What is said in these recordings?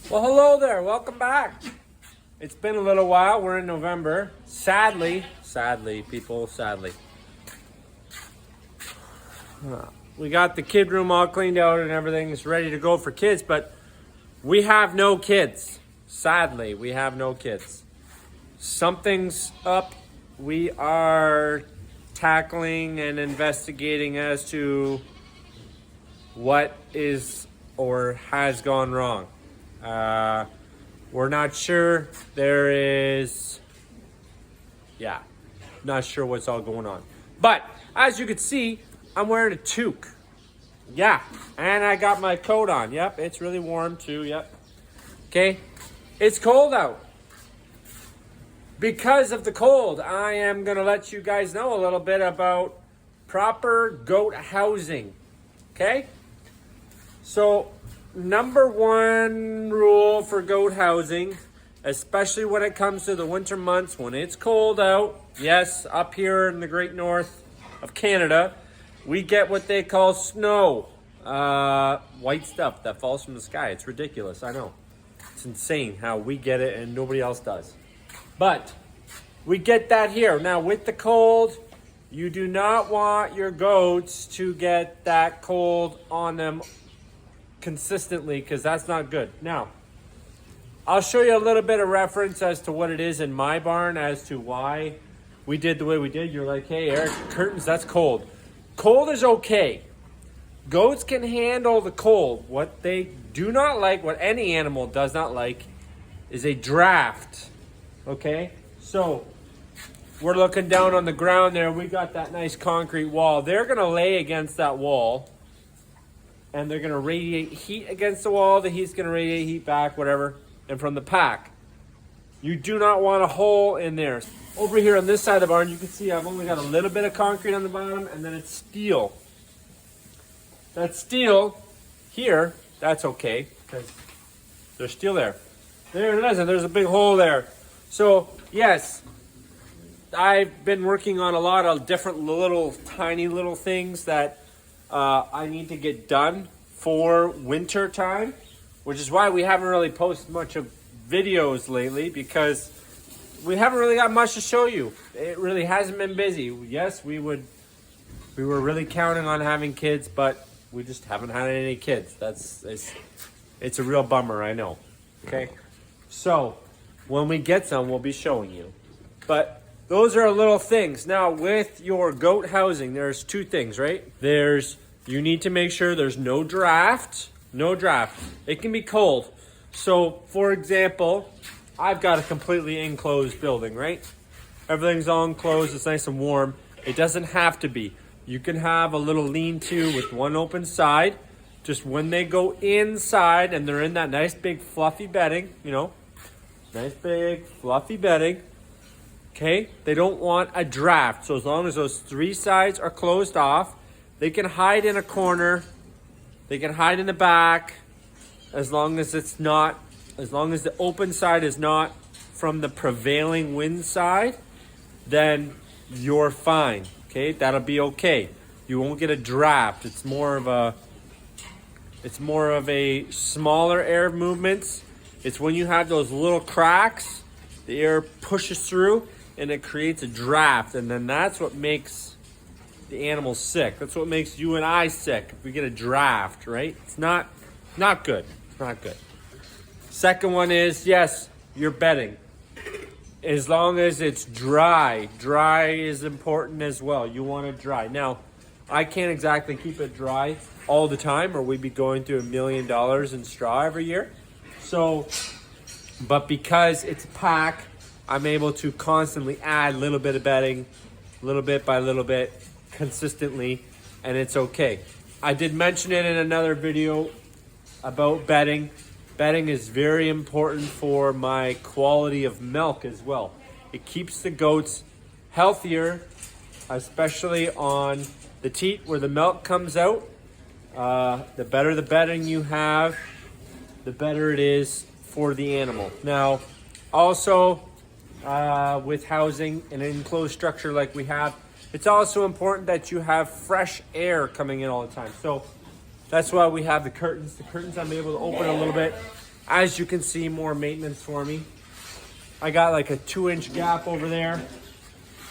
Well, hello there. Welcome back. It's been a little while. We're in November. Sadly, people, sadly. We got the kid room all cleaned out and everything's ready to go for kids, but we have no kids. Sadly, we have no kids. Something's up. We are tackling and investigating as to what is or has gone wrong. We're not sure. Not sure what's all going on. But as you can see, I'm wearing a toque. Yeah, and I got my coat on. Yep, it's really warm too. Yep. Okay, it's cold out. Because of the cold, I am gonna let you guys know a little bit about proper goat housing. Okay, so number one rule for goat housing, especially when it comes to the winter months when it's cold out. Yes, up here in the great north of Canada, we get what they call snow. White stuff that falls from the sky. It's ridiculous, I know. It's insane how we get it and nobody else does. But we get that here. Now with the cold, you do not want your goats to get that cold on them consistently, because that's not good. Now, I'll show you a little bit of reference as to what it is in my barn as to why we did the way we did. You're like, hey, Eric, curtains, that's cold. Cold is okay. Goats can handle the cold. What they do not like, what any animal does not like, is a draft. Okay? So, we're looking down on the ground there. We got that nice concrete wall. They're going to lay against that wall, and they're going to radiate heat against the wall. The heat's going to radiate heat back, whatever, and from the pack. You do not want a hole in there. Over here on this side of the barn, you can see I've only got a little bit of concrete on the bottom, and then it's steel. That steel here, that's okay, because there's steel there. There it is, and there's a big hole there. So, yes, I've been working on a lot of different tiny little things that I need to get done for winter time, which is why we haven't really posted much of videos lately, because we haven't really got much to show you. It really hasn't been busy. Yes, we were really counting on having kids, but we just haven't had any kids. It's a real bummer, I know. Okay, so when we get some, we'll be showing you. But those are little things. Now, with your goat housing, there's two things, right? You need to make sure there's no draft. No draft. It can be cold. So, for example, I've got a completely enclosed building, right? Everything's all enclosed. It's nice and warm. It doesn't have to be. You can have a little lean-to with one open side. Just when they go inside and they're in that nice big fluffy bedding, nice big fluffy bedding, okay? They don't want a draft. So as long as those three sides are closed off, they can hide in a corner. They can hide in the back, as long as the open side is not from the prevailing wind side, then you're fine. Okay, that'll be okay. You won't get a draft. It's more of a smaller air movements. It's when you have those little cracks, the air pushes through and it creates a draft, and then that's what makes the animal sick. That's what makes you and I sick if we get a draft, right? It's not good. It's not good. Second one is, yes, your bedding. As long as it's dry. Dry is important as well. You want it dry. Now, I can't exactly keep it dry all the time, or we'd be going through $1 million in straw every year. So, but because it's a pack, I'm able to constantly add a little bit of bedding, little bit by little bit, consistently, and it's okay. I did mention it in another video about bedding. Bedding is very important for my quality of milk as well. It keeps the goats healthier, especially on the teat where the milk comes out. The better the bedding you have, the better it is for the animal. Now, also with housing an enclosed structure like we have, it's also important that you have fresh air coming in all the time. So that's why we have the curtains. The curtains I'm able to open a little bit. As you can see, more maintenance for me. I got like a 2-inch gap over there.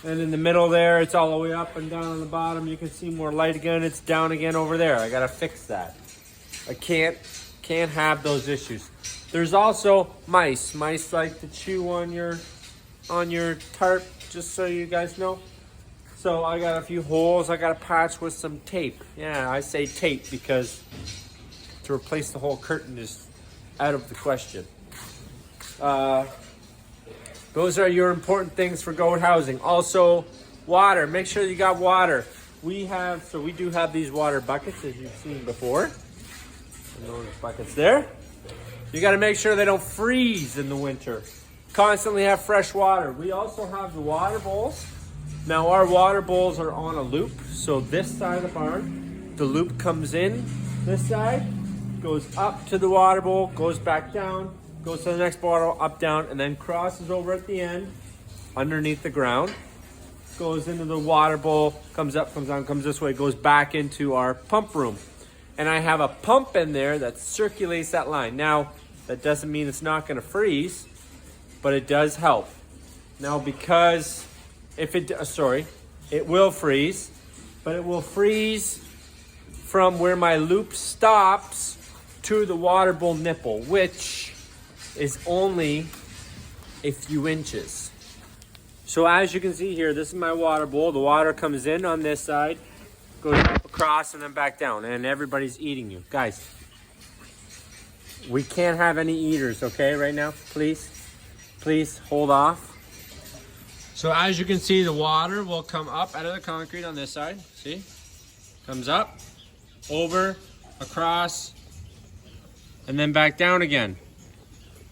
And in the middle there, it's all the way up and down on the bottom. You can see more light again. It's down again over there. I gotta fix that. I can't have those issues. There's also mice. Mice like to chew on your tarp, just so you guys know. So I got a few holes I gotta patch with some tape. Yeah, I say tape because to replace the whole curtain is out of the question. Those are your important things for goat housing. Also, water. Make sure you got water. We do have these water buckets, as you've seen before. And those buckets there. You got to make sure they don't freeze in the winter. Constantly have fresh water. We also have the water bowls. Now, our water bowls are on a loop. So this side of the barn, the loop comes in this side, goes up to the water bowl, goes back down, goes to the next bottle, up, down, and then crosses over at the end, underneath the ground, goes into the water bowl, comes up, comes down, comes this way, goes back into our pump room. And I have a pump in there that circulates that line. Now, that doesn't mean it's not gonna freeze, but it does help. Now, because it will freeze, but it will freeze from where my loop stops to the water bowl nipple, which is only a few inches. So as you can see here, this is my water bowl. The water comes in on this side, goes up across and then back down, and everybody's eating you. Guys, we can't have any eaters, okay, right now? Please hold off. So as you can see, the water will come up out of the concrete on this side. See? Comes up, over, across, and then back down again.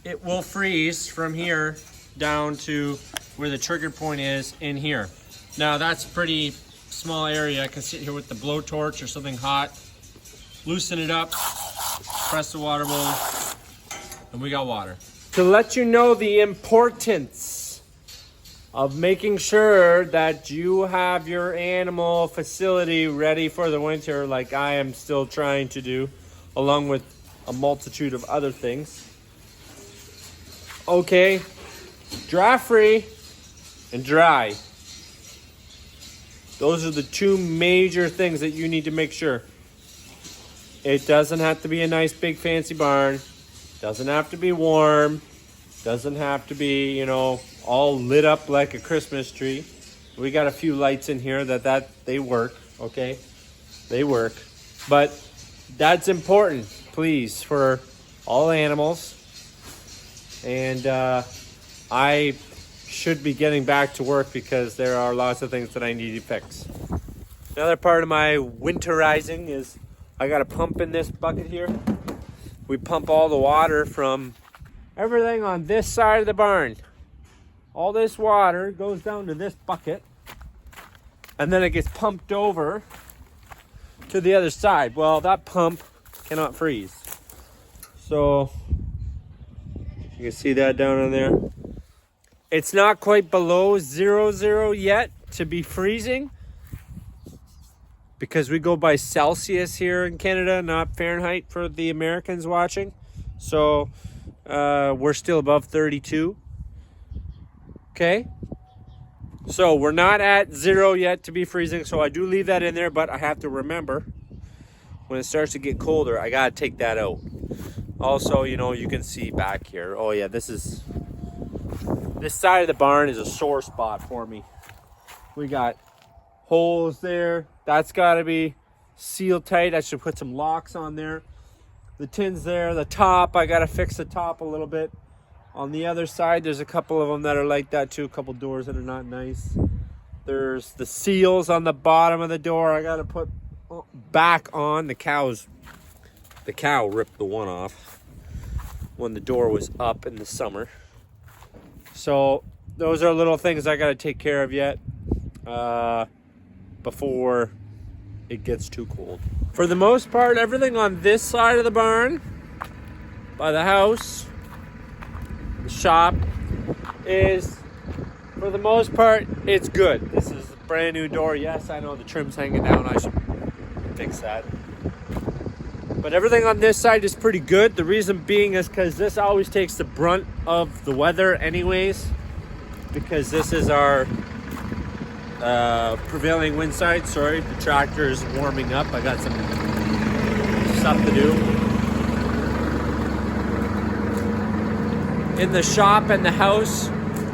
It will freeze from here down to where the trigger point is in here. Now that's a pretty small area. I can sit here with the blowtorch or something hot, loosen it up, press the water bowl, and we got water. To let you know the importance of making sure that you have your animal facility ready for the winter, like I am still trying to do, along with a multitude of other things. Okay, draft free and dry. Those are the two major things that you need to make sure. It doesn't have to be a nice big fancy barn. Doesn't have to be warm. Doesn't have to be, all lit up like a Christmas tree. We got a few lights in here that they work, okay? They work. But that's important, please, for all animals. And I should be getting back to work because there are lots of things that I need to fix. Another part of my winterizing is I got a pump in this bucket here. We pump all the water from everything on this side of the barn. All this water goes down to this bucket, and then it gets pumped over to the other side. Well, that pump cannot freeze. So you can see that down in there. It's not quite below 0 yet to be freezing, because we go by Celsius here in Canada, not Fahrenheit for the Americans watching. So we're still above 32. Okay. So we're not at 0 yet to be freezing. So I do leave that in there, but I have to remember when it starts to get colder, I got to take that out. Also, you can see back here. Oh yeah, this side of the barn is a sore spot for me. We got holes there. That's got to be sealed tight. I should put some locks on there. The tins there, the top, I got to fix the top a little bit. On the other side, there's a couple of them that are like that too. A couple doors that are not nice. There's the seals on the bottom of the door. I got to put back on. The cow ripped the one off when the door was up in the summer. So those are little things I got to take care of yet before it gets too cold. For the most part, everything on this side of the barn, by the house, the shop, is, for the most part, it's good. This is a brand new door. Yes, I know the trim's hanging down. I should fix that. But everything on this side is pretty good. The reason being is because this always takes the brunt of the weather anyways, because this is our prevailing wind side. Sorry, the tractor is warming up. I got some stuff to do. In the shop and the house,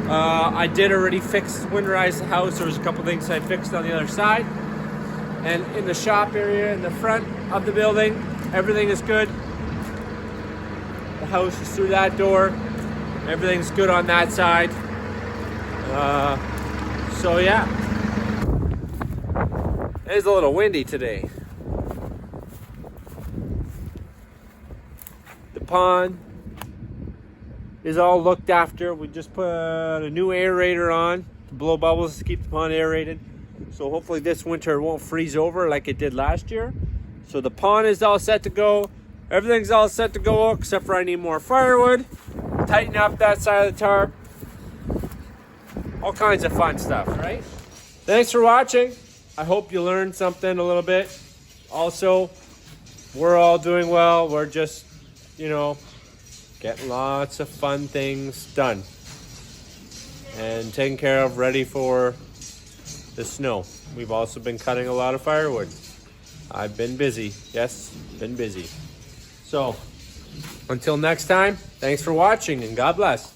I did already winterize the house. There was a couple things I fixed on the other side. And in the shop area, in the front of the building, everything is good. The house is through that door. Everything's good on that side. So yeah. It's a little windy today. The pond is all looked after. We just put a new aerator on to blow bubbles to keep the pond aerated. So hopefully this winter it won't freeze over like it did last year. So the pond is all set to go. Everything's all set to go except for I need more firewood. Tighten up that side of the tarp. All kinds of fun stuff, right? Thanks for watching. I hope you learned something a little bit. Also, we're all doing well. We're just, getting lots of fun things done. And taken care of, ready for the snow. We've also been cutting a lot of firewood. I've been busy. Yes, been busy. So, until next time, thanks for watching and God bless.